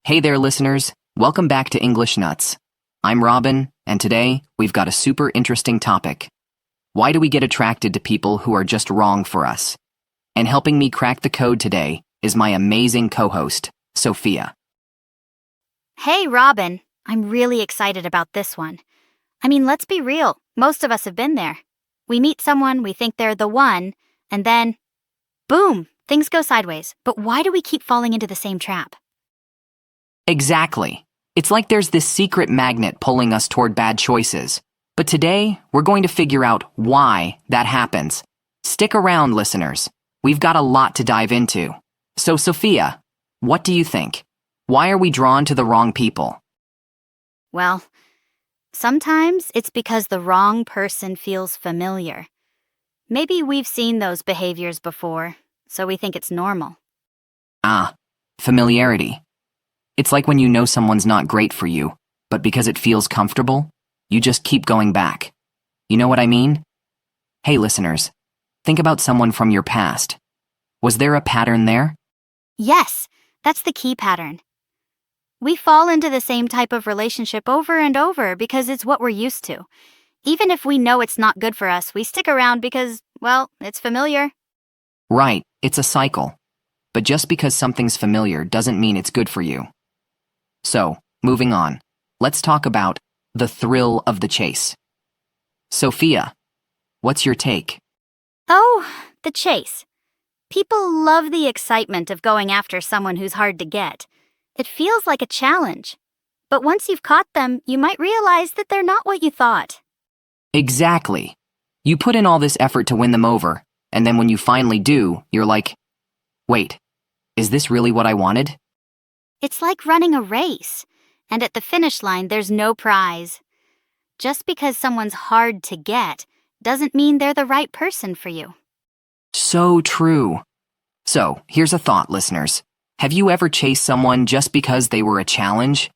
Hey there, listeners. Welcome back to English Nuts. I'm Robin, and today we've got a super interesting topic. Why do we get attracted to people who are just wrong for us? And helping me crack the code today is my amazing co-host, Sophia. Hey, Robin. I'm really excited about this one. I mean, let's be real. Most of us have been there. We meet someone, we think they're the one, and then, boom, things go sideways. But why do we keep falling into the same trap? Exactly. It's like there's this secret magnet pulling us toward bad choices. But today, we're going to figure out why that happens. Stick around, listeners. We've got a lot to dive into. So, Sophia, what do you think? Why are we drawn to the wrong people? Well, sometimes it's because the wrong person feels familiar. Maybe we've seen those behaviors before, so we think it's normal. Familiarity. It's like when you know someone's not great for you, but because it feels comfortable, you just keep going back. You know what I mean? Hey, listeners, think about someone from your past. Was there a pattern there? Yes, that's the key pattern. We fall into the same type of relationship over and over because it's what we're used to. Even if we know it's not good for us, we stick around because, well, it's familiar. Right, it's a cycle. But just because something's familiar doesn't mean it's good for you. So, moving on, let's talk about the thrill of the chase. Sophia, what's your take? Oh, the chase. People love the excitement of going after someone who's hard to get. It feels like a challenge. But once you've caught them, you might realize that they're not what you thought. Exactly. You put in all this effort to win them over, and then when you finally do, you're like, wait, is this really what I wanted? It's like running a race, and at the finish line, there's no prize. Just because someone's hard to get doesn't mean they're the right person for you. So true. So, here's a thought, listeners. Have you ever chased someone just because they were a challenge?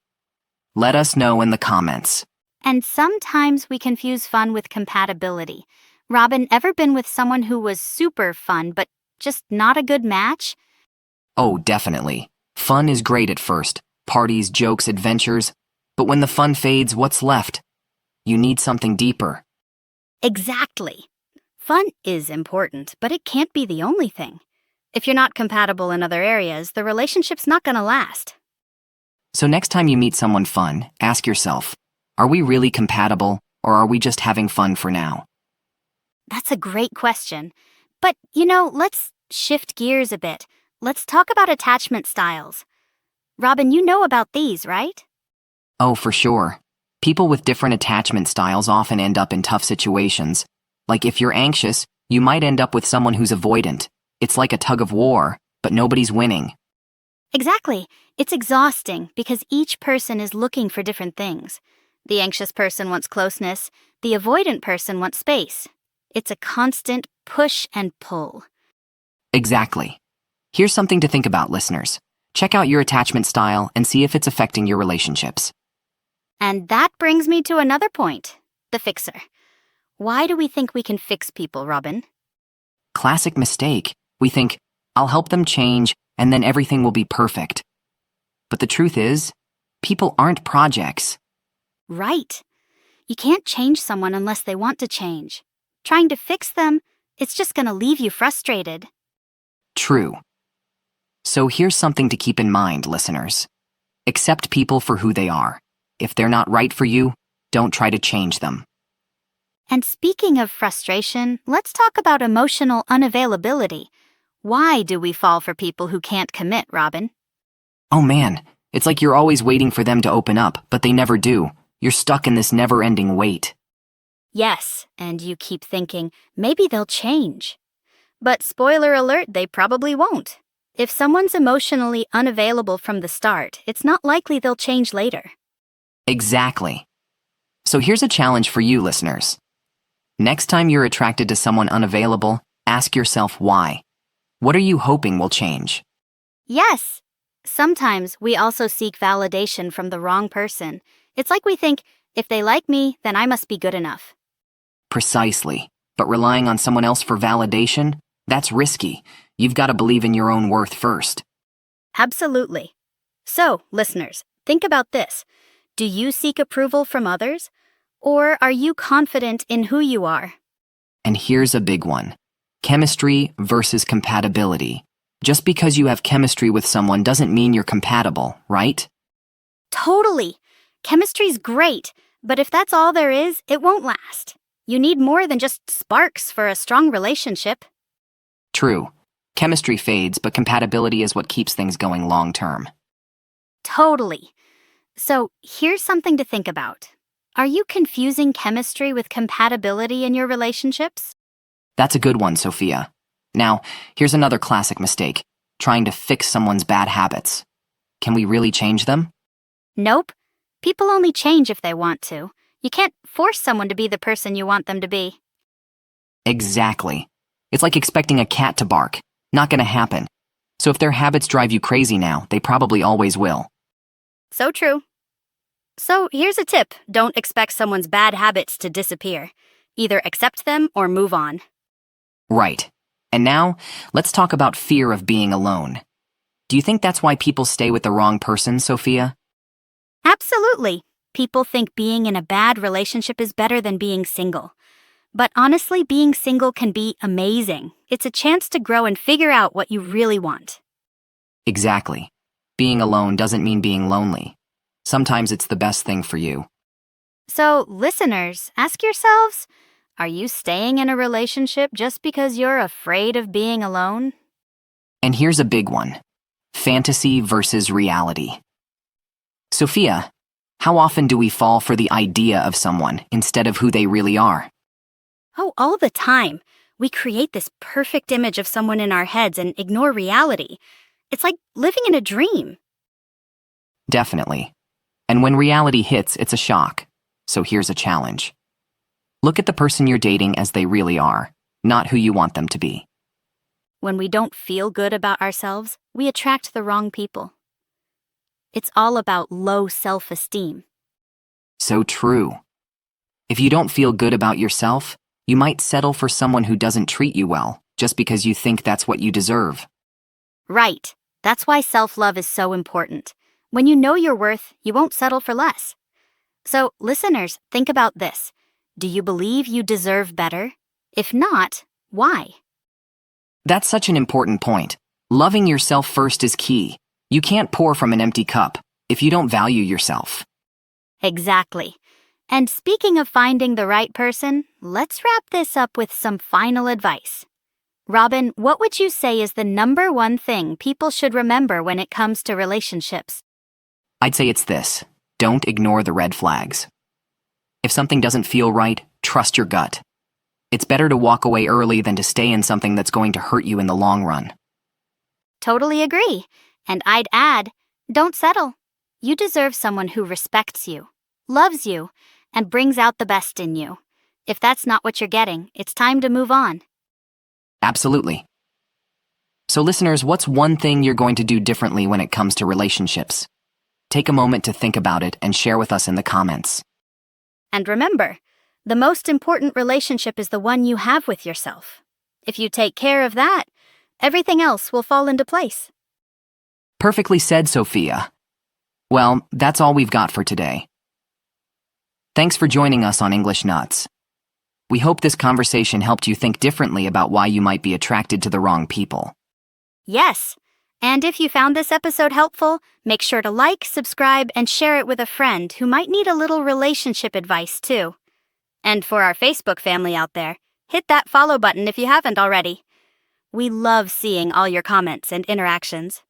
Let us know in the comments. And sometimes we confuse fun with compatibility. Robin, ever been with someone who was super fun but just not a good match? Oh, definitely. Fun is great at first. Parties, jokes, adventures. But when the fun fades, what's left? You need something deeper. Exactly. Fun is important, but it can't be the only thing. If you're not compatible in other areas, the relationship's not gonna last. So next time you meet someone fun, ask yourself, are we really compatible, or are we just having fun for now? That's a great question. But, let's shift gears a bit. Let's talk about attachment styles. Robin, you know about these, right? Oh, for sure. People with different attachment styles often end up in tough situations. Like if you're anxious, you might end up with someone who's avoidant. It's like a tug of war, but nobody's winning. Exactly. It's exhausting because each person is looking for different things. The anxious person wants closeness. The avoidant person wants space. It's a constant push and pull. Exactly. Here's something to think about, listeners. Check out your attachment style and see if it's affecting your relationships. And that brings me to another point, the fixer. Why do we think we can fix people, Robin? Classic mistake. We think, I'll help them change, and then everything will be perfect. But the truth is, people aren't projects. Right. You can't change someone unless they want to change. Trying to fix them, it's just gonna leave you frustrated. True. So here's something to keep in mind, listeners. Accept people for who they are. If they're not right for you, don't try to change them. And speaking of frustration, let's talk about emotional unavailability. Why do we fall for people who can't commit, Robin? Oh man, it's like you're always waiting for them to open up, but they never do. You're stuck in this never-ending wait. Yes, and you keep thinking, maybe they'll change. But spoiler alert, they probably won't. If someone's emotionally unavailable from the start, it's not likely they'll change later. Exactly. So here's a challenge for you, listeners. Next time you're attracted to someone unavailable, ask yourself why. What are you hoping will change? Yes. Sometimes we also seek validation from the wrong person. It's like we think, if they like me, then I must be good enough. Precisely. But relying on someone else for validation? That's risky. You've got to believe in your own worth first. Absolutely. So, listeners, think about this. Do you seek approval from others? Or are you confident in who you are? And here's a big one. Chemistry versus compatibility. Just because you have chemistry with someone doesn't mean you're compatible, right? Totally. Chemistry's great, but if that's all there is, it won't last. You need more than just sparks for a strong relationship. True. Chemistry fades, but compatibility is what keeps things going long term. Totally. So, here's something to think about. Are you confusing chemistry with compatibility in your relationships? That's a good one, Sophia. Now, here's another classic mistake. Trying to fix someone's bad habits. Can we really change them? Nope. People only change if they want to. You can't force someone to be the person you want them to be. Exactly. It's like expecting a cat to bark. Not gonna happen. So if their habits drive you crazy now, they probably always will. So true. So here's a tip. Don't expect someone's bad habits to disappear. Either accept them or move on. Right. And now, let's talk about fear of being alone. Do you think that's why people stay with the wrong person, Sophia? Absolutely. People think being in a bad relationship is better than being single. But honestly, being single can be amazing. It's a chance to grow and figure out what you really want. Exactly. Being alone doesn't mean being lonely. Sometimes it's the best thing for you. So, listeners, ask yourselves, are you staying in a relationship just because you're afraid of being alone? And here's a big one. Fantasy versus reality. Sophia, how often do we fall for the idea of someone instead of who they really are? Oh, all the time. We create this perfect image of someone in our heads and ignore reality. It's like living in a dream. Definitely. And when reality hits, it's a shock. So here's a challenge. Look at the person you're dating as they really are, not who you want them to be. When we don't feel good about ourselves, we attract the wrong people. It's all about low self-esteem. So true. If you don't feel good about yourself, you might settle for someone who doesn't treat you well, just because you think that's what you deserve. Right. That's why self-love is so important. When you know your worth, you won't settle for less. So, listeners, think about this. Do you believe you deserve better? If not, why? That's such an important point. Loving yourself first is key. You can't pour from an empty cup if you don't value yourself. Exactly. And speaking of finding the right person, let's wrap this up with some final advice. Robin, what would you say is the number one thing people should remember when it comes to relationships? I'd say it's this. Don't ignore the red flags. If something doesn't feel right, trust your gut. It's better to walk away early than to stay in something that's going to hurt you in the long run. Totally agree. And I'd add, don't settle. You deserve someone who respects you, loves you, and brings out the best in you. If that's not what you're getting, it's time to move on. Absolutely. So listeners, what's one thing you're going to do differently when it comes to relationships? Take a moment to think about it and share with us in the comments. And remember, the most important relationship is the one you have with yourself. If you take care of that, everything else will fall into place. Perfectly said, Sophia. Well, that's all we've got for today. Thanks for joining us on English Nuts. We hope this conversation helped you think differently about why you might be attracted to the wrong people. Yes. And if you found this episode helpful, make sure to like, subscribe, and share it with a friend who might need a little relationship advice too. And for our Facebook family out there, hit that follow button if you haven't already. We love seeing all your comments and interactions.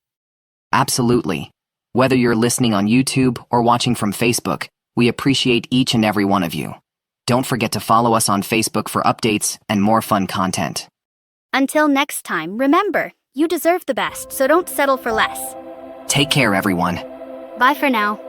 Absolutely. Whether you're listening on YouTube or watching from Facebook, we appreciate each and every one of you. Don't forget to follow us on Facebook for updates and more fun content. Until next time, remember, you deserve the best, so don't settle for less. Take care, everyone. Bye for now.